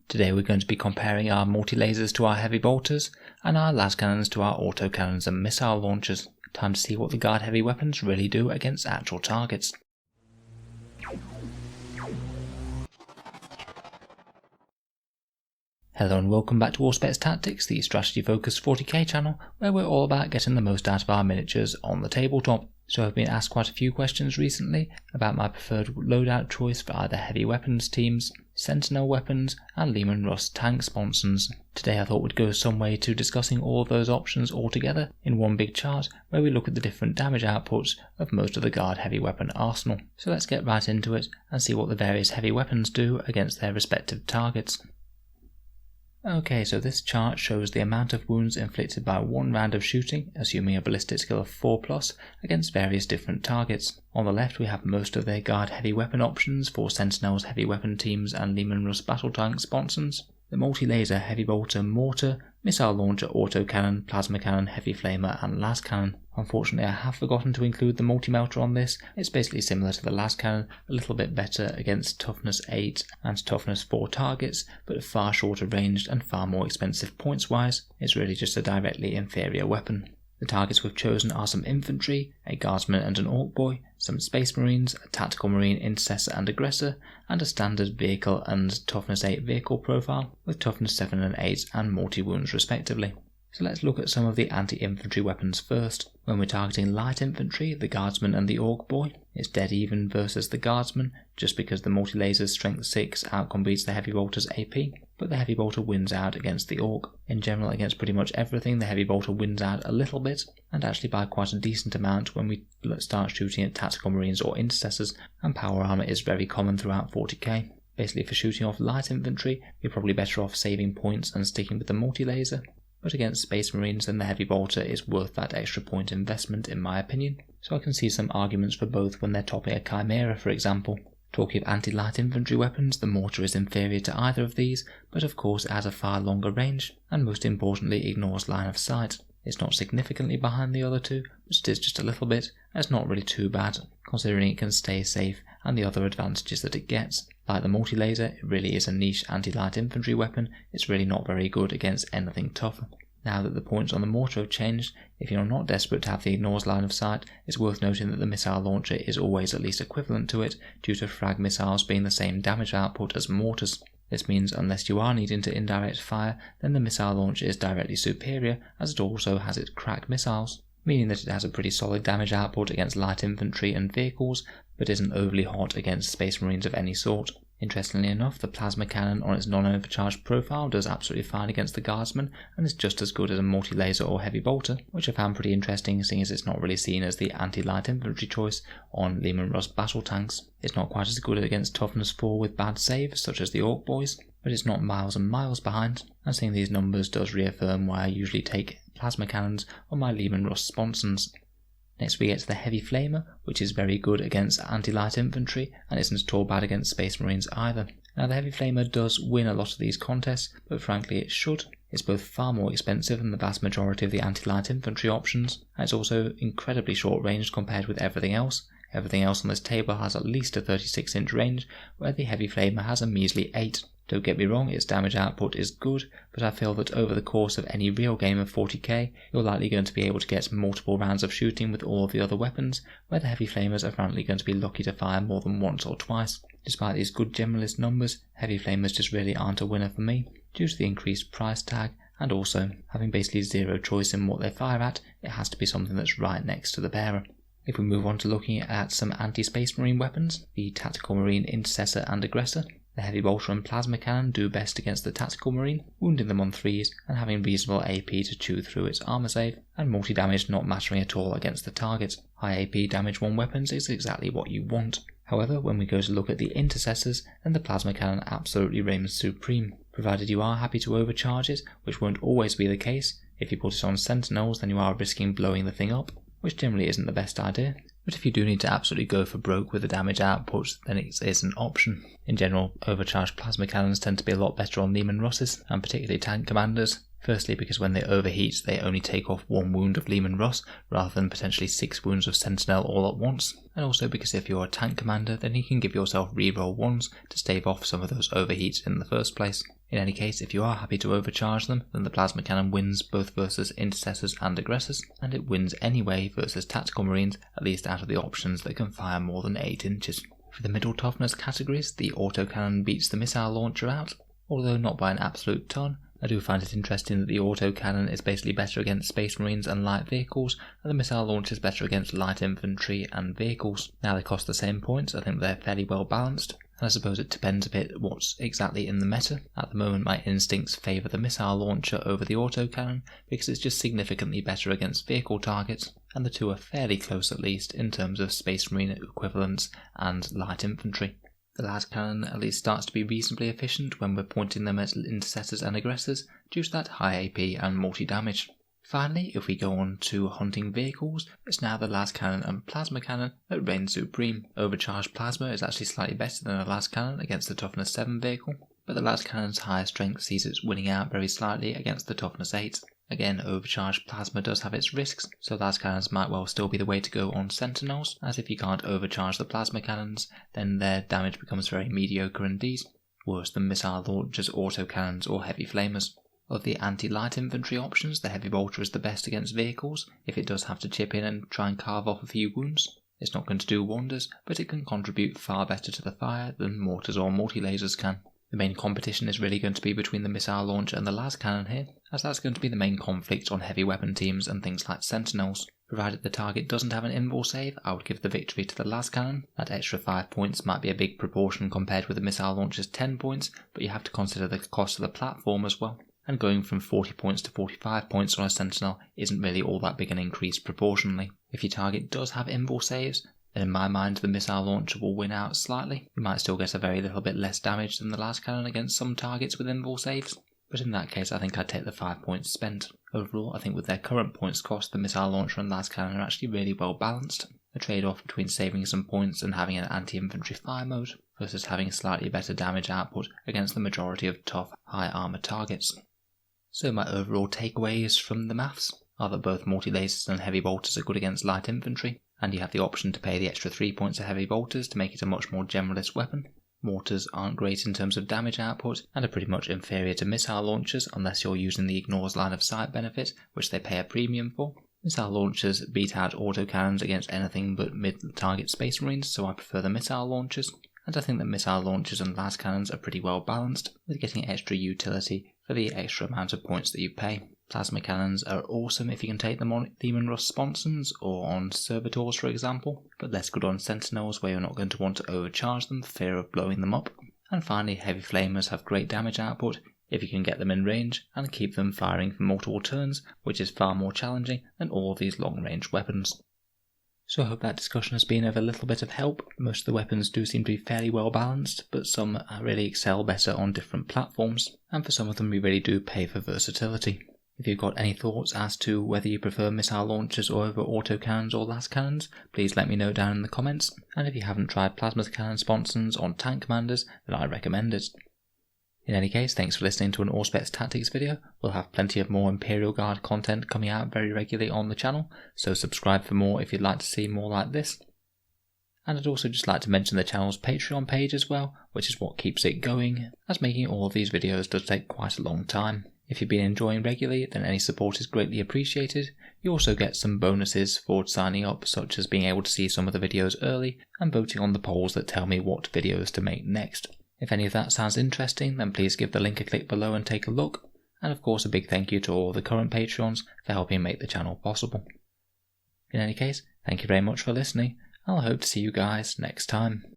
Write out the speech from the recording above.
Today we're going to be comparing our multi-lasers to our heavy bolters, and our las cannons to our autocannons and missile launchers. Time to see what the guard heavy weapons really do against actual targets. Hello and welcome back to Auspex Tactics, the strategy focused 40k channel, where we're all about getting the most out of our miniatures on the tabletop. So I've been asked quite a few questions recently about my preferred loadout choice for either heavy weapons teams, Sentinel weapons and Leman Russ tank sponsons. Today I thought we'd go some way to discussing all of those options all together in one big chart where we look at the different damage outputs of most of the guard heavy weapon arsenal. So let's get right into it and see what the various heavy weapons do against their respective targets. Okay, so this chart shows the amount of wounds inflicted by one round of shooting, assuming a ballistic skill of 4+, against various different targets. On the left we have most of their guard heavy weapon options for Sentinels heavy weapon teams and Leman Russ battle tank sponsons. The multi-laser heavy bolter mortar, missile launcher autocannon, plasma cannon, heavy flamer and las cannon. Unfortunately I have forgotten to include the multi-melter on this. It's basically similar to the las cannon, a little bit better against toughness 8 and toughness 4 targets, but far shorter ranged and far more expensive points wise. It's really just a directly inferior weapon. The targets we've chosen are some infantry, a guardsman and an orc boy, some space marines, a tactical marine, intercessor and aggressor, and a standard vehicle and toughness 8 vehicle profile with toughness 7 and 8 and multi-wounds respectively. So let's look at some of the anti-infantry weapons first. When we're targeting light infantry, the guardsman and the orc boy, it's dead even versus the guardsman, just because the multi-laser's strength 6 outcompetes the heavy bolter's AP, but the heavy bolter wins out against the orc. In general, against pretty much everything, the heavy bolter wins out a little bit, and actually by quite a decent amount when we start shooting at tactical marines or intercessors, and power armor is very common throughout 40k. Basically for shooting off light infantry, you're probably better off saving points and sticking with the multi-laser. But against space marines then the heavy bolter is worth that extra point investment in my opinion, so I can see some arguments for both when they're topping a chimera for example. Talking of anti-light infantry weapons, the mortar is inferior to either of these, but of course it has a far longer range, and most importantly ignores line of sight. It's not significantly behind the other two, but it is just a little bit, and it's not really too bad, considering it can stay safe and the other advantages that it gets. Like the multi-laser, it really is a niche anti-light infantry weapon, it's really not very good against anything tough. Now that the points on the mortar have changed, if you're not desperate to have the ignores line of sight, it's worth noting that the missile launcher is always at least equivalent to it, due to frag missiles being the same damage output as mortars. This means unless you are needing to indirect fire, then the missile launcher is directly superior, as it also has its crack missiles, meaning that it has a pretty solid damage output against light infantry and vehicles, but isn't overly hot against space marines of any sort. Interestingly enough, the plasma cannon on its non-overcharged profile does absolutely fine against the guardsman and is just as good as a multi-laser or heavy bolter, which I found pretty interesting seeing as it's not really seen as the anti-light infantry choice on Leman Russ battle tanks. It's not quite as good against toughness 4 with bad saves such as the orc boys, but it's not miles and miles behind, and seeing these numbers does reaffirm why I usually take plasma cannons on my Leman Russ sponsons. Next we get to the heavy flamer, which is very good against anti-light infantry and isn't at all bad against space marines either. Now the heavy flamer does win a lot of these contests, but frankly it should. It's both far more expensive than the vast majority of the anti-light infantry options, and it's also incredibly short range compared with everything else. Everything else on this table has at least a 36-inch range, where the heavy flamer has a measly 8. Don't get me wrong, its damage output is good, but I feel that over the course of any real game of 40k, you're likely going to be able to get multiple rounds of shooting with all of the other weapons, where the heavy flamers are frankly going to be lucky to fire more than once or twice. Despite these good generalist numbers, heavy flamers just really aren't a winner for me, due to the increased price tag, and also, having basically zero choice in what they fire at, it has to be something that's right next to the bearer. If we move on to looking at some anti-space marine weapons, the tactical marine, intercessor and aggressor, the heavy bolter and plasma cannon do best against the tactical marine, wounding them on 3s and having reasonable AP to chew through its armor save, and multi-damage not mattering at all against the target. High AP damage 1 weapons is exactly what you want. However, when we go to look at the intercessors, then the plasma cannon absolutely reigns supreme, provided you are happy to overcharge it, which won't always be the case. If you put it on Sentinels, then you are risking blowing the thing up, which generally isn't the best idea. But if you do need to absolutely go for broke with the damage output, then it is an option. In general, overcharged plasma cannons tend to be a lot better on Leman Russes, and particularly tank commanders. Firstly because when they overheat, they only take off 1 wound of Leman Russ, rather than potentially 6 wounds of Sentinel all at once. And also because if you're a tank commander, then you can give yourself reroll 1s to stave off some of those overheats in the first place. In any case, if you are happy to overcharge them, then the plasma cannon wins both versus intercessors and aggressors, and it wins anyway versus tactical marines, at least out of the options that can fire more than 8 inches. For the middle toughness categories, the autocannon beats the missile launcher out, although not by an absolute ton. I do find it interesting that the autocannon is basically better against space marines and light vehicles, and the missile launcher is better against light infantry and vehicles. Now they cost the same points, I think they're fairly well balanced, and I suppose it depends a bit what's exactly in the meta. At the moment my instincts favour the missile launcher over the autocannon because it's just significantly better against vehicle targets, and the two are fairly close at least in terms of space marine equivalents and light infantry. The las cannon at least starts to be reasonably efficient when we're pointing them at intercessors and aggressors due to that high AP and multi-damage. Finally, if we go on to hunting vehicles, it's now the las cannon and plasma cannon that reign supreme. Overcharged plasma is actually slightly better than a las cannon against the toughness 7 vehicle, but the las cannon's higher strength sees it winning out very slightly against the toughness 8. Again, overcharged plasma does have its risks, so las cannons might well still be the way to go on Sentinels, as if you can't overcharge the plasma cannons, then their damage becomes very mediocre indeed, worse than missile launchers, autocannons or heavy flamers. Of the anti-light infantry options, the heavy bolter is the best against vehicles, if it does have to chip in and try and carve off a few wounds. It's not going to do wonders, but it can contribute far better to the fire than mortars or multi-lasers can. The main competition is really going to be between the missile launcher and the las cannon here, as that's going to be the main conflict on heavy weapon teams and things like Sentinels. Provided the target doesn't have an invul save, I would give the victory to the las cannon. That extra 5 points might be a big proportion compared with the missile launcher's 10 points, but you have to consider the cost of the platform as well. And going from 40 points to 45 points on a Sentinel isn't really all that big an increase proportionally. If your target does have invul saves, then in my mind the missile launcher will win out slightly. You might still get a very little bit less damage than the las cannon against some targets with invul saves, but in that case I think I'd take the 5 points spent. Overall, I think with their current points cost, the missile launcher and las cannon are actually really well balanced. A trade-off between saving some points and having an anti-infantry fire mode, versus having slightly better damage output against the majority of tough, high armor targets. So my overall takeaways from the maths are that both multi-lasers and heavy bolters are good against light infantry, and you have the option to pay the extra 3 points of heavy bolters to make it a much more generalist weapon. Mortars aren't great in terms of damage output, and are pretty much inferior to missile launchers unless you're using the ignores line of sight benefit, which they pay a premium for. Missile launchers beat out autocannons against anything but mid-target space marines, so I prefer the missile launchers. And I think that missile launchers and las cannons are pretty well balanced, with getting extra utility for the extra amount of points that you pay. Plasma cannons are awesome if you can take them on Demon Russ sponsons or on servitors for example, but less good on Sentinels where you're not going to want to overcharge them for fear of blowing them up. And finally, heavy flamers have great damage output if you can get them in range and keep them firing for multiple turns, which is far more challenging than all of these long range weapons. So I hope that discussion has been of a little bit of help. Most of the weapons do seem to be fairly well balanced, but some really excel better on different platforms, and for some of them we really do pay for versatility. If you've got any thoughts as to whether you prefer missile launchers or over autocannons or las cannons, please let me know down in the comments, and if you haven't tried plasma cannon sponsons on tank commanders, then I recommend it. In any case, thanks for listening to an Auspex Tactics video. We'll have plenty of more Imperial Guard content coming out very regularly on the channel, so subscribe for more if you'd like to see more like this. And I'd also just like to mention the channel's Patreon page as well, which is what keeps it going, as making all of these videos does take quite a long time. If you've been enjoying regularly, then any support is greatly appreciated. You also get some bonuses for signing up, such as being able to see some of the videos early and voting on the polls that tell me what videos to make next. If any of that sounds interesting, then please give the link a click below and take a look. And of course a big thank you to all the current Patreons for helping make the channel possible. In any case, thank you very much for listening, and I hope to see you guys next time.